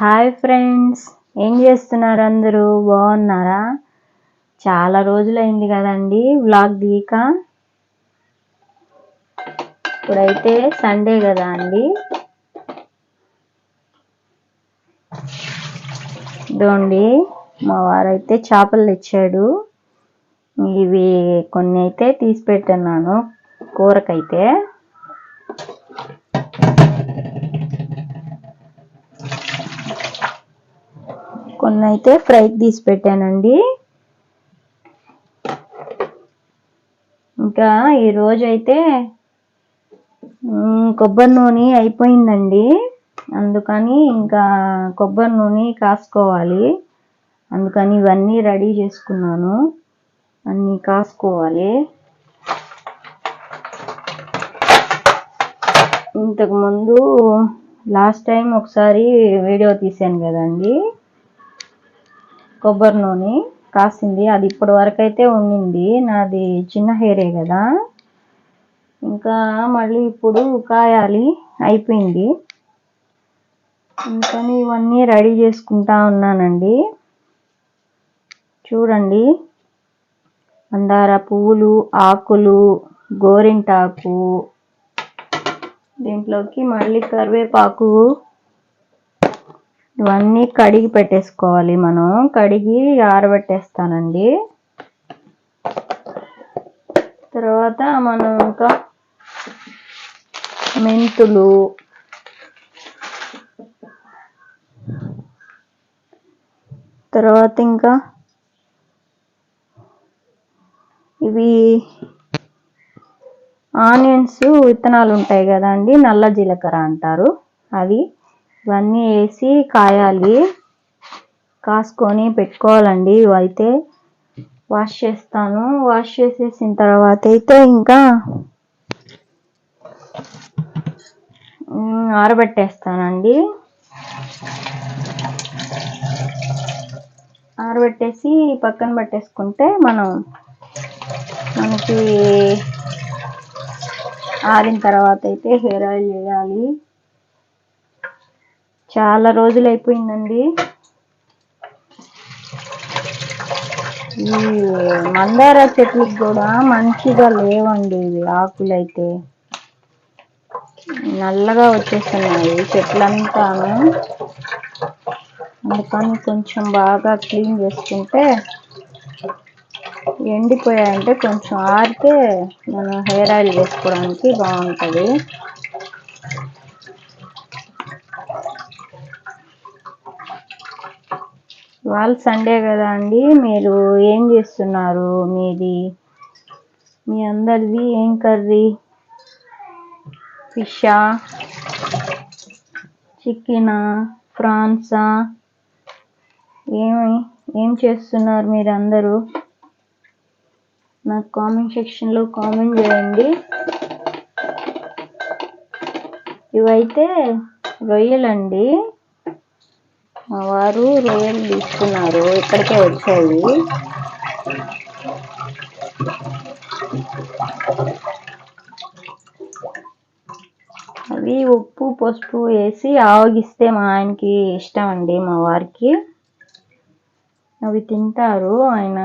Hi friends, ఏం చేస్తున్నారు? అందరూ బాగున్నారా? చాలా రోజులైంది కదండి వ్లాగ్ తీయక. ఇప్పుడైతే సండే కదా అండి. ఇదోండి మా వారైతే చేపలు తెచ్చాడు. ఇవి కొన్ని అయితే తీసి పెట్టున్నాను కూరకైతే. కొన్ని అయితే ఫ్రైకి తీసి పెట్టానండి. ఇంకా ఈరోజు అయితే కొబ్బరి నూనె అయిపోయిందండి. అందుకని ఇంకా కొబ్బరి నూనె కాసుకోవాలి. అందుకని ఇవన్నీ రెడీ చేసుకున్నాను. అన్నీ కాసుకోవాలి. ఇంతకుముందు లాస్ట్ టైం ఒకసారి వీడియో తీసాను కదండి, కొబ్బరి నూనె కాసింది. అది ఇప్పటి వరకు అయితే ఉండింది. నాది చిన్న హెయిరే కదా, ఇంకా మళ్ళీ ఇప్పుడు కాయాలి, అయిపోయింది. అందుకని ఇవన్నీ రెడీ చేసుకుంటా ఉన్నానండి. చూడండి, మందార పువ్వులు, ఆకులు, గోరింటాకు, దీంట్లోకి మళ్ళీ కరివేపాకు, ఇవన్నీ కడిగి పెట్టేసుకోవాలి. మనం కడిగి ఆరబెట్టేస్తానండి. తర్వాత మనం ఇంకా మెంతులు, తర్వాత ఇంకా ఇవి ఆనియన్స్ విత్తనాలు ఉంటాయి కదండి, నల్ల జీలకర్ర అంటారు అవి. ఇవన్నీ వేసి కాయాలి, కాసుకొని పెట్టుకోవాలండి. ఇవైతే వాష్ చేస్తాను. వాష్ చేసేసిన తర్వాత అయితే ఇంకా ఆరబెట్టేస్తానండి. ఆరబెట్టేసి పక్కన పెట్టేసుకుంటే మనకి ఆరిన తర్వాత అయితే హెయిర్ ఆయిల్ వేయాలి. చాలా రోజులు అయిపోయిందండి. ఈ మందార చెట్లకు కూడా మంచిగా లేవండి ఇవి. ఆకులైతే నల్లగా వచ్చేస్తున్నాయి చెట్లంతాను. అందుకని కొంచెం బాగా క్లీన్ చేసుకుంటే, ఎండిపోయాయంటే కొంచెం ఆరితే మనం హెయిర్ ఆయిల్ వేసుకోవడానికి బాగుంటుంది. ఇవాళ సండే కదా అండి. మీరు ఏం చేస్తున్నారు? మీ అందరిది ఏం కర్రీ? ఫిషా, చికెనా, ప్రాన్సా? ఏం చేస్తున్నారు మీరు అందరూ? నాకు కామెంట్ సెక్షన్లో కామెంట్ చేయండి. ఇవైతే రొయ్యలండి. మా వారు రొయ్యలు తీసుకున్నారు, ఇక్కడికే వచ్చాయి. అవి ఉప్పు పసుపు వేసి ఆవగిస్తే మా ఆయనకి ఇష్టం అండి, మా వారికి. అవి తింటారు ఆయన,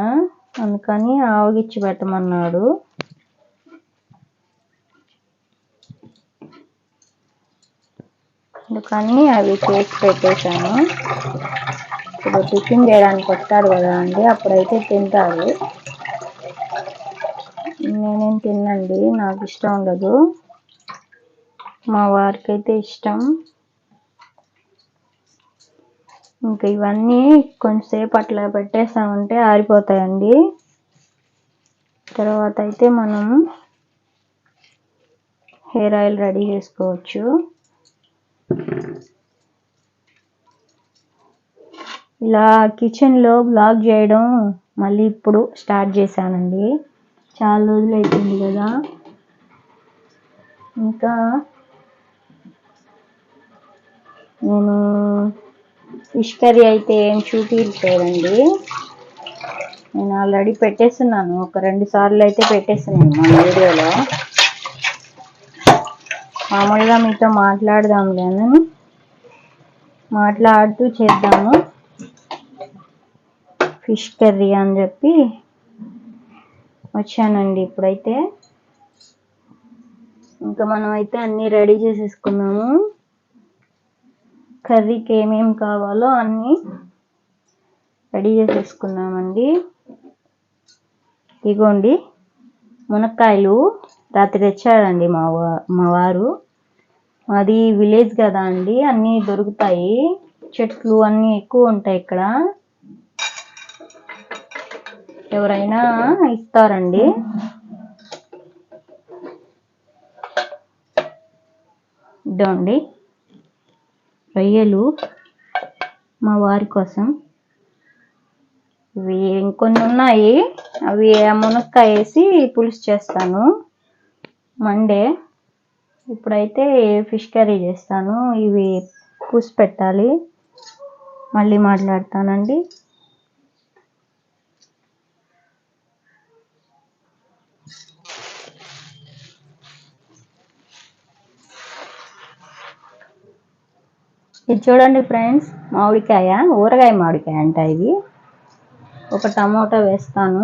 అందుకని ఆవగిచ్చి పెట్టమన్నాడు. అందుకని అవి చేసి పెట్టేశాను. ఇప్పుడు టిఫిన్ చేయడానికి వస్తాడు కదా అండి, అప్పుడైతే తింటారు. నేనేం తినండి, నాకు ఇష్టం ఉండదు. మా వారికి అయితే ఇష్టం. ఇంకా ఇవన్నీ కొంచెంసేపు అట్లా పెట్టేసామంటే ఆరిపోతాయండి. తర్వాత అయితే మనం హెయిర్ ఆయిల్ రెడీ చేసుకోవచ్చు. ఇలా కిచెన్లో బ్లాగ్ చేయడం మళ్ళీ ఇప్పుడు స్టార్ట్ చేశానండి. చాలా రోజులు అయిపోయింది కదా. ఇంకా నేను ఫిష్ కర్రీ అయితే ఏం చూపించలేదండి. నేను ఆల్రెడీ పెట్టేస్తున్నాను, ఒక 2 సార్లు అయితే పెట్టేస్తున్నాను మన వీడియోలో. మామూలుగా మీతో మాట్లాడదాంలేను. మాట్లాడుతూ చేద్దాము ఫిష్ కర్రీ అని చెప్పి వచ్చానండి. ఇప్పుడైతే ఇంకా మనం అయితే అన్నీ రెడీ చేసేసుకున్నాము. కర్రీకి ఏమేమి కావాలో అన్నీ రెడీ చేసేసుకున్నామండి. ఇగోండి మునక్కాయలు రాత్రి తెచ్చాడండి మా వారు. అది విలేజ్ కదా అండి, అన్నీ దొరుకుతాయి, చెట్లు అన్నీ ఎక్కువ ఉంటాయి ఇక్కడ, ఎవరైనా ఇస్తారండి. ఇదండి రొయ్యలు మా వారి కోసం. ఇవి ఇంకొన్ని ఉన్నాయి, అవి మునక్కాయ వేసి పులుసు చేస్తాను మండే. ఇప్పుడైతే ఫిష్ కర్రీ చేస్తాను. ఇవి పులుసు పెట్టాలి, మళ్ళీ మాట్లాడతానండి. ఇది చూడండి ఫ్రెండ్స్, మామిడికాయ, ఊరగాయ మామిడికాయ అంట ఇది. ఒక టమోటా వేస్తాను.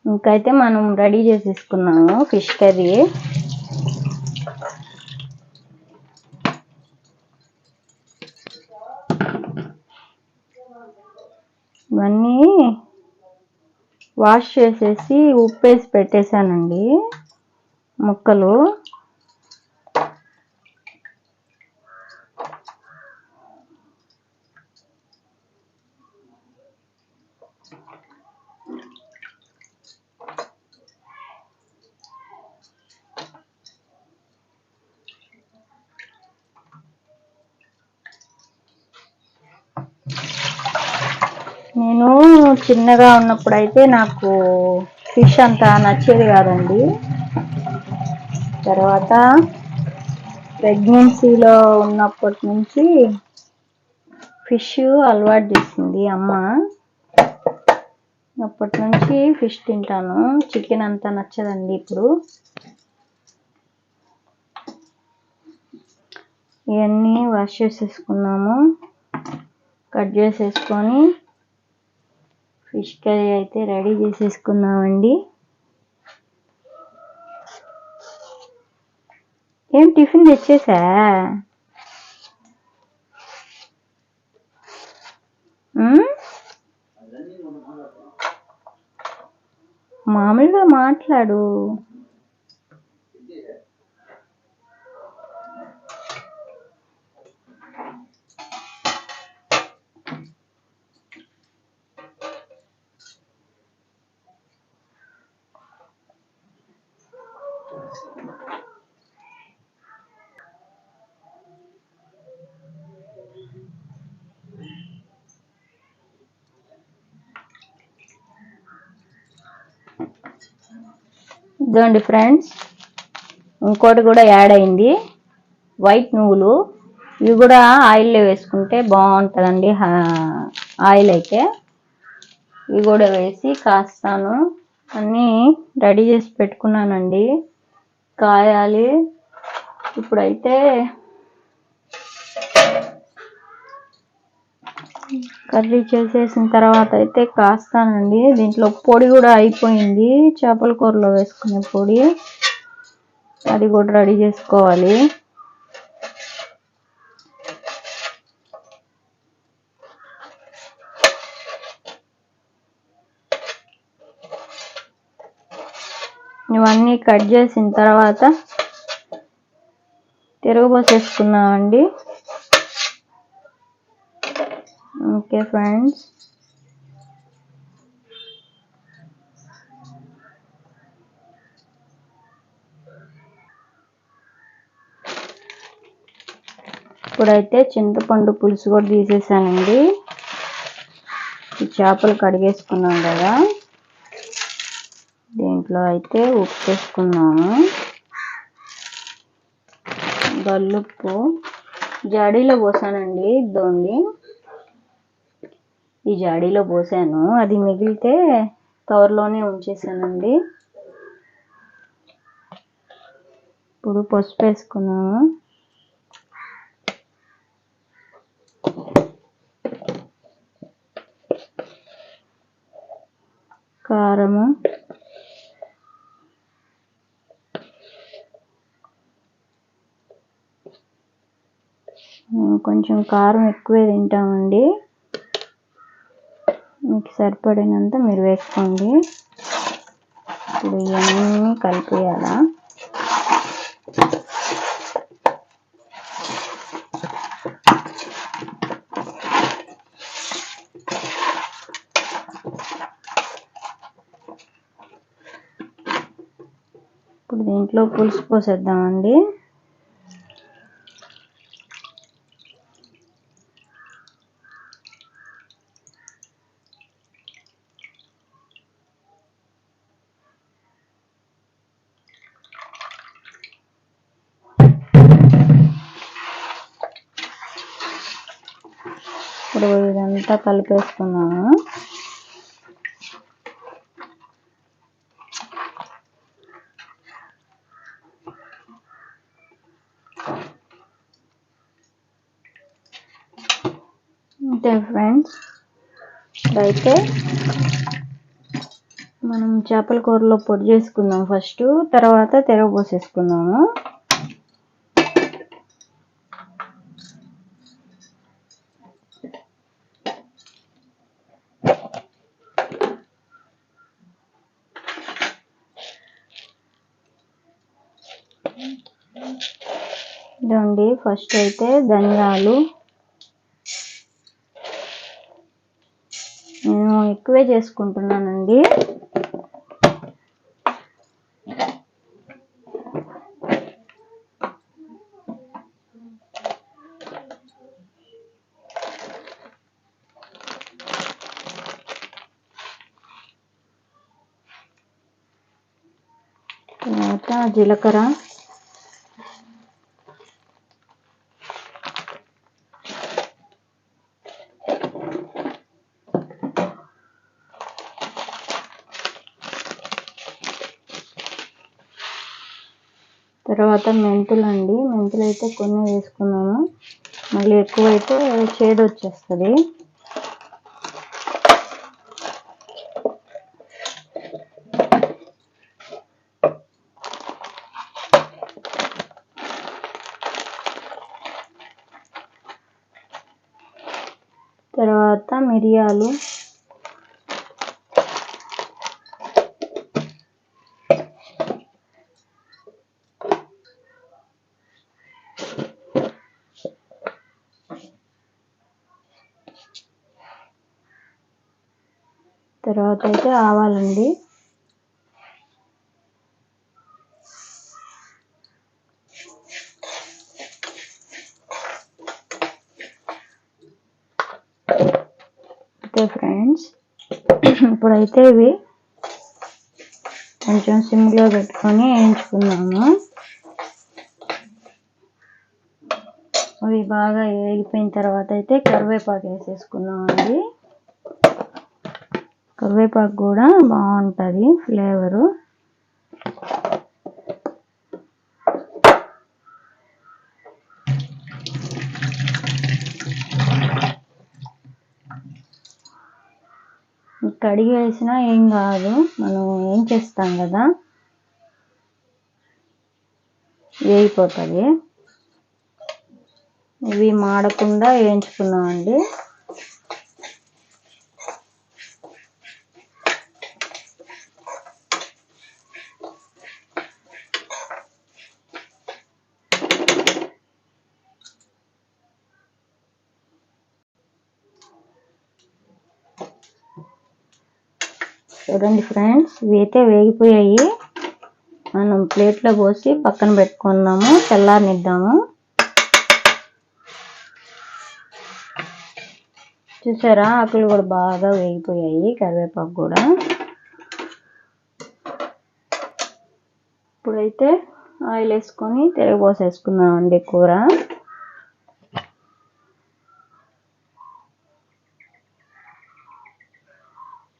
ఇంకైతే మనం రెడీ చేసేసుకున్నాము ఫిష్ కర్రీ. ఇవన్నీ వాష్ చేసేసి ఉప్పేసి పెట్టేశానండి ముక్కలు. నేను చిన్నగా ఉన్నప్పుడైతే నాకు ఫిష్ అంత నచ్చేది కాదండి. తర్వాత ప్రెగ్నెన్సీలో ఉన్నప్పటి నుంచి ఫిష్ అలవాటు చేసింది అమ్మ. అప్పటి నుంచి ఫిష్ తింటాను. చికెన్ అంత నచ్చదండి ఇప్పుడు. ఇవన్నీ వాష్ చేసేసుకున్నాము, కట్ చేసేసుకొని ఫిష్ కర్రీ అయితే రెడీ చేసేసుకున్నామండి. ఏం టిఫిన్ తెచ్చేసా? మామూలుగా మాట్లాడు. ఇదండి ఫ్రెండ్స్, ఇంకోటి కూడా యాడ్ అయింది, వైట్ నువ్వులు. ఇవి కూడా ఆయిల్లో వేసుకుంటే బాగుంటుందండి. ఆయిల్ అయితే ఇవి కూడా వేసి కాస్తాను. అన్నీ రెడీ చేసి పెట్టుకున్నానండి, కాయాలి. ఇప్పుడైతే కర్రీ చేసేసిన తర్వాత అయితే కాస్తానండి. దీంట్లో పొడి కూడా అయిపోయింది, చేపల కూరలో వేసుకునే పొడి, అది కూడా రెడీ చేసుకోవాలి. ఇవన్నీ కట్ చేసిన తర్వాత తిరగబోసేసుకున్నామండి. ఓకే ఫ్రెండ్స్, ఇప్పుడైతే చింతపండు పులుసు కూడా తీసేసానండి. ఈ చేపలు కడిగేసుకున్నాం కదా, దీంట్లో అయితే ఉప్పు వేసుకున్నాము, గల్లుప్పు జాడీలో పోసానండి. ఇద్దండి, ఈ జాడీలో పోసాను, అది మిగిలితే కవర్లోనే ఉంచేసానండి. ఇప్పుడు పసుపు వేసుకున్నాము, కారము, మేము కొంచెం కారం ఎక్కువే తింటామండి, మీకు సరిపడినంత మీరు వేసుకోండి. ఇప్పుడు ఇవన్నీ కలిపేయాలా. ఇప్పుడు దీంట్లో పులుసు పోసేద్దామండి. ఇప్పుడు ఇదంతా కలిపేసుకున్నాము. అంతే ఫ్రెండ్స్, అయితే మనం చేపల కూరలో పొడి చేసుకుందాం ఫస్ట్, తర్వాత తిరగబోసేసుకుందాము. ఇదండి, ఫస్ట్ అయితే ధనియాలు, నేను ఎక్కువే చేసుకుంటున్నానండి. తర్వాత జీలకర్ర, తర్వాత మెంతులు అండి. మెంతులు అయితే కొన్ని వేసుకున్నాము, మళ్ళీ ఎక్కువైతే చేదు వచ్చేస్తుంది. తర్వాత మిరియాలు, తర్వాత అయితే ఆవాలండి. ఓకే ఫ్రెండ్స్, ఇప్పుడైతే ఇవి కొంచెం సిమ్లో పెట్టుకొని వేయించుకున్నాము. అవి బాగా వేగిపోయిన తర్వాత అయితే కరివేపాకు వేసేసుకున్నామండి. కరివేపాకు కూడా బాగుంటుంది ఫ్లేవరు. కడిగి వేసినా ఏం కాదు, మనం ఏం చేస్తాం కదా, వేగిపోతుంది. ఇవి మాడకుండా వేయించుకున్నామండి. చూడండి ఫ్రెండ్స్, ఇవి అయితే వేగిపోయాయి. మనం ప్లేట్లో పోసి పక్కన పెట్టుకున్నాము, చల్లారనిద్దాము. చూసారా, ఆకులు కూడా బాగా వేగిపోయాయి, కరివేపాకు కూడా. ఇప్పుడైతే ఆయిల్ వేసుకొని తిరగబోసేసుకున్నామండి కూర.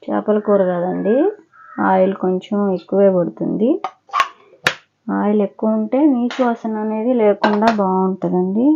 చేపల కూర కదండి, ఆయిల్ కొంచెం ఎక్కువే పడుతుంది. ఆయిల్ ఎక్కువ ఉంటే నీచు వాసన అనేది లేకుండా బాగుంటుందండి.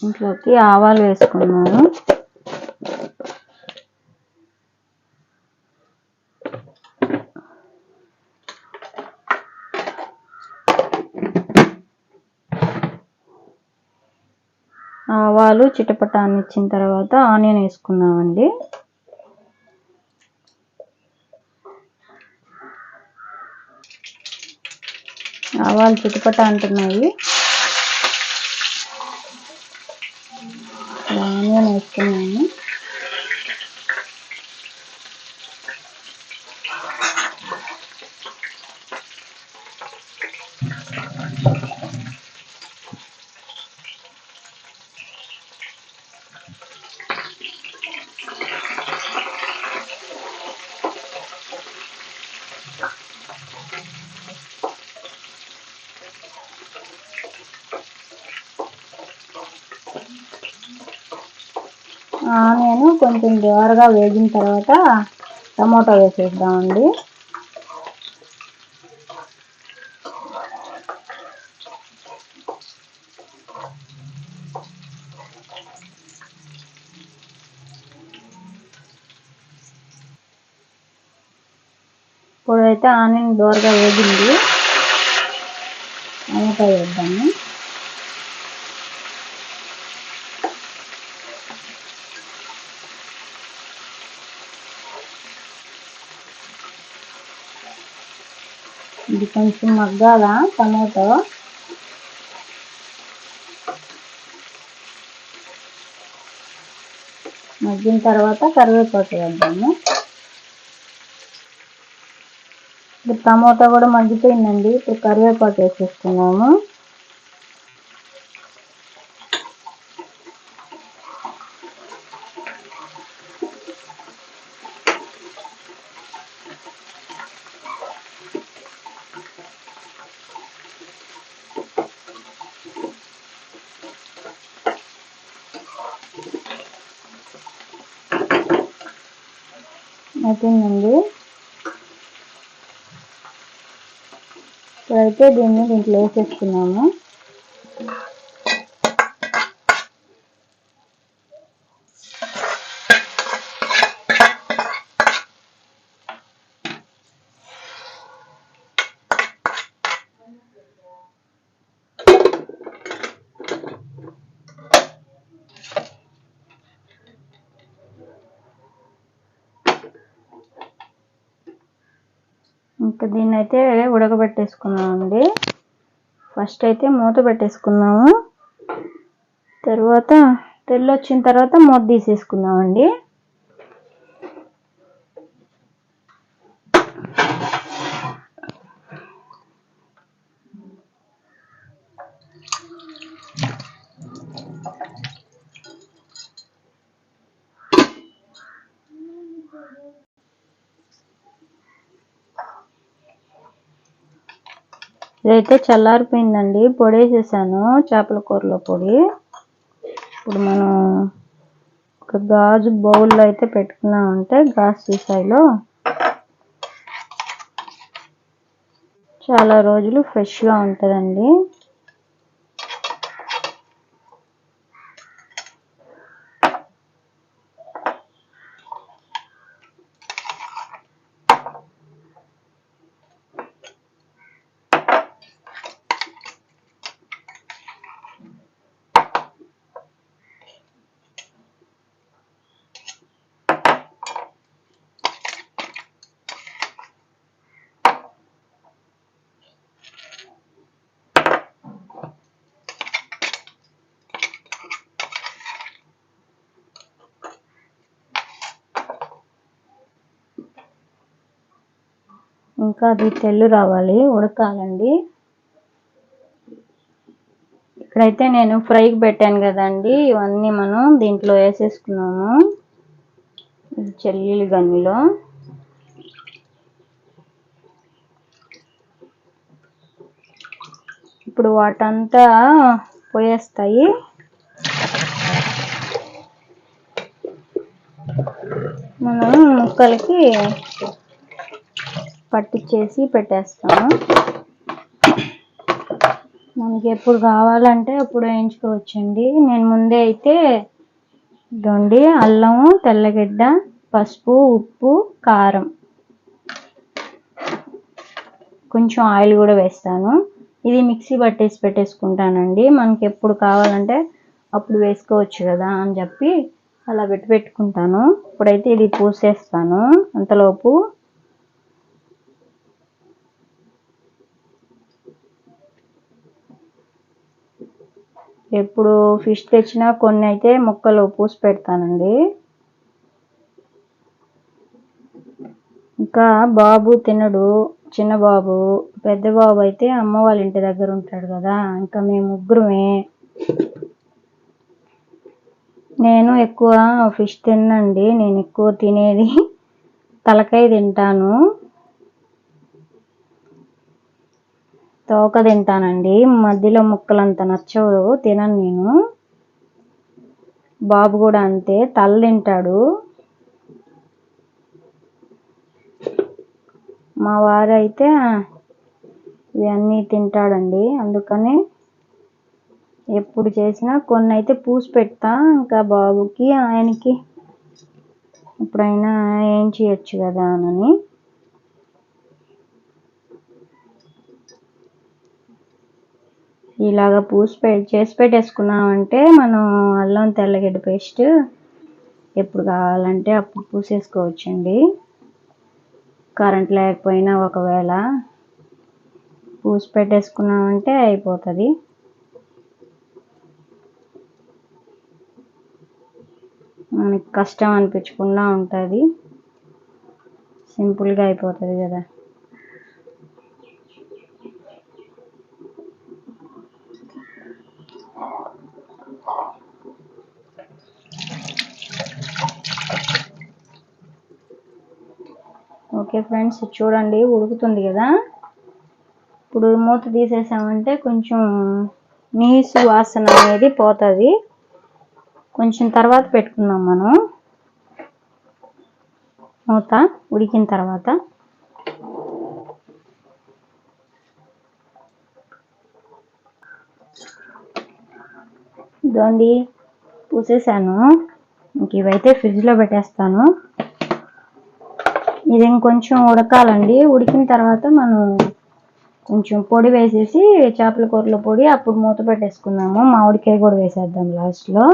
ఇంట్లోకి ఆవాలు వేసుకున్నాను. ఆవాలు చిటపటాన్నిచ్చిన తర్వాత ఆనియన్ వేసుకున్నామండి. ఆవాలు చిటపట అంటున్నాయి. ఆనియన్ వేసుకున్నాను. ఆనియన్ కొంచెం దోరగా వేగిన తర్వాత టమాటో వేసేద్దామండి. ఇప్పుడైతే ఆనియన్ దోరగా వేగింది. టమాటో వేద్దాము. ఇది కొంచెం మగ్గాల టమాటో. మగ్గిన తర్వాత కరివేపాకు వేద్దాము. ఇప్పుడు టమాటా కూడా మగ్గిపోయిందండి. ఇప్పుడు కరివేపాకు వేసేసుకున్నాము. అయిపోయిందండి. ఇప్పుడైతే దీంట్లో వేసేసుకున్నాము. ఇంకా దీన్ని అయితే ఉడకబెట్టేసుకున్నామండి. ఫస్ట్ అయితే మూత పెట్టేసుకున్నాము. తర్వాత తెల్లు వచ్చిన తర్వాత మూత తీసేసుకున్నామండి. ఇదైతే చల్లారిపోయిందండి. పొడి వేసేసాను, చేపల కూరలో పొడి. ఇప్పుడు మనం ఒక గాజు బౌల్లో అయితే పెట్టుకున్నామంటే గాజు సీసాలో చాలా రోజులు ఫ్రెష్గా ఉంటుందండి. ఇంకా అది తెల్లు రావాలి, ఉడకాలండి. ఇక్కడైతే నేను ఫ్రైకి పెట్టాను కదండి, ఇవన్నీ మనం దీంట్లో వేసేసుకున్నాము చెల్లీలు గన్నిలో. ఇప్పుడు వాటంతా పోయేస్తాయి. మనం ముక్కలకి పట్టించేసి పెట్టేస్తాము. మనకి ఎప్పుడు కావాలంటే అప్పుడు వేయించుకోవచ్చండి. నేను ముందే అయితే ఇదండి అల్లము, తెల్లగడ్డ, పసుపు, ఉప్పు, కారం, కొంచెం ఆయిల్ కూడా వేస్తాను. ఇది మిక్సీ పట్టేసి పెట్టేసుకుంటానండి. మనకి ఎప్పుడు కావాలంటే అప్పుడు వేసుకోవచ్చు కదా అని చెప్పి అలా పెట్టుకుంటాను. ఇప్పుడైతే ఇది పూసేస్తాను. అంతలోపు ఎప్పుడు ఫిష్ తెచ్చినా కొన్ని అయితే ముక్కలు పూసి పెడతానండి. ఇంకా బాబు తినడు, చిన్న బాబు. పెద్ద బాబు అయితే అమ్మ వాళ్ళ ఇంటి దగ్గర ఉంటాడు కదా, ఇంకా మేము ముగ్గురమే. నేను ఎక్కువ ఫిష్ తినండి. నేను ఎక్కువ తినేది తలకాయ తింటాను, తోక తింటానండి. మధ్యలో ముక్కలు అంత నచ్చవు, తినను నేను. బాబు కూడా అంతే, తల తింటాడు. మా వారు అయితే ఇవన్నీ తింటాడండి. అందుకని ఎప్పుడు చేసినా కొన్ని అయితే పూసి పెడతా, ఇంకా బాబుకి ఆయనకి ఎప్పుడైనా ఏం చేయొచ్చు కదా అని. ఇలాగ చేసి పెట్టేసుకున్నామంటే మనం అల్లం తెల్లగడ్డ పేస్ట్ ఎప్పుడు కావాలంటే అప్పుడు పూసేసుకోవచ్చండి. కరెంట్ లేకపోయినా ఒకవేళ పూసి పెట్టేసుకున్నామంటే అయిపోతుంది. మనకి కష్టం అనిపించకుండా ఉంటుంది, సింపుల్గా అయిపోతుంది కదా. ఓకే ఫ్రెండ్స్, చూడండి ఉడుకుతుంది కదా. ఇప్పుడు మూత తీసేసామంటే కొంచెం నీసు వాసన అనేది పోతుంది. కొంచెం తర్వాత పెట్టుకుందాం మనం మూత ఉడికిన తర్వాత. ఇదండి పూసేసాను. ఇంక ఇవైతే ఫ్రిడ్జ్లో పెట్టేస్తాను. ఇది ఇంకొంచెం ఉడకాలండి. ఉడికిన తర్వాత మనం కొంచెం పొడి వేసేసి చేపల కూరలో పొడి అప్పుడు మూత పెట్టేసుకుందాము. మామిడికాయ కూడా వేసేద్దాం లాస్ట్లో.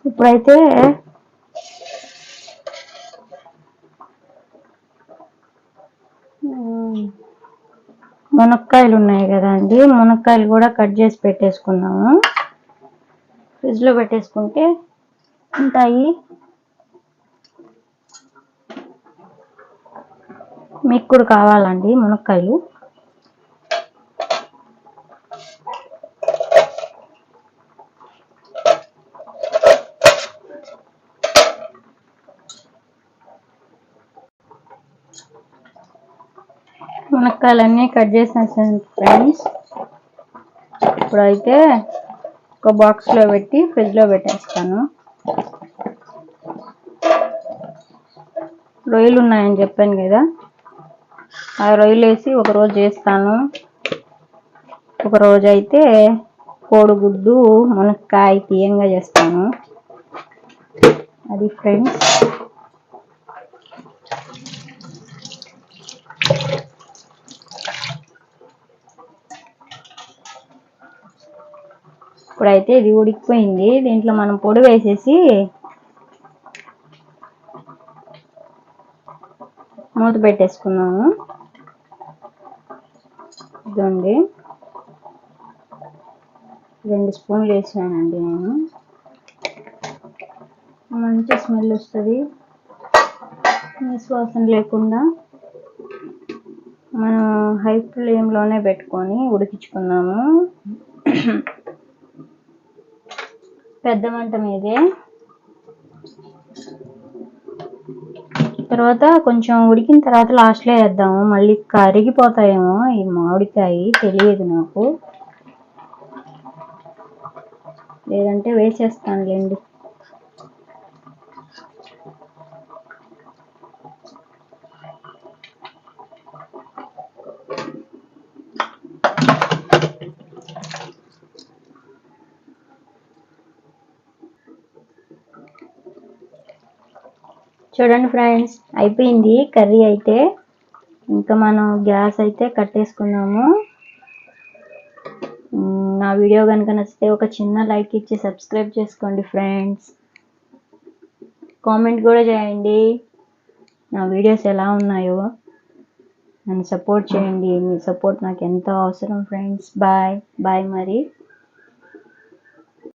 ఇప్పుడైతే మునక్కాయలు ఉన్నాయి కదండి, మునక్కాయలు కూడా కట్ చేసి పెట్టేసుకున్నాము. ఫ్రిడ్జ్లో పెట్టేసుకుంటే ఉంటాయి. మీకు కూడా కావాలండి మునక్కాయలు? మునక్కాయలన్నీ కట్ చేసేసాను ఫ్రెండ్స్. ఇప్పుడైతే ఒక బాక్స్లో పెట్టి ఫ్రిడ్జ్లో పెట్టేస్తాను. రొయ్యలు ఉన్నాయని చెప్పాను కదా, ఆ రొయ్యలు వేసి ఒకరోజు చేస్తాను. ఒకరోజు అయితే కోడిగుడ్డు మునక్కాయ తీయంగా చేస్తాను. అది ఫ్రెండ్స్. ఇప్పుడైతే ఇది ఉడికిపోయింది. దీంట్లో మనం పొడి వేసేసి మూత పెట్టేసుకున్నాము. ఇదండి 2 స్పూన్లు వేసానండి నేను. మంచి స్మెల్ వస్తుంది, నిశ్వాసన లేకుండా. మనం హై ఫ్లేమ్లోనే పెట్టుకొని ఉడికించుకున్నాము. పెద్ద మంట మీదే. తర్వాత కొంచెం ఉడికిన తర్వాత లాస్ట్లో వేద్దాము, మళ్ళీ కరిగిపోతాయేమో ఈ మామిడికాయ, తెలియదు నాకు, లేదంటే వేసేస్తానులేండి. చూడండి ఫ్రెండ్స్, అయిపోయింది కర్రీ అయితే. ఇంకా మనం గ్యాస్ అయితే కట్టేసుకున్నాము. నా వీడియో కనుక నచ్చితే ఒక చిన్న లైక్ ఇచ్చి సబ్స్క్రైబ్ చేసుకోండి ఫ్రెండ్స్. కామెంట్ కూడా చేయండి నా వీడియోస్ ఎలా ఉన్నాయో. నన్ను సపోర్ట్ చేయండి, మీ సపోర్ట్ నాకు ఎంతో అవసరం ఫ్రెండ్స్. బాయ్ బాయ్ మరి.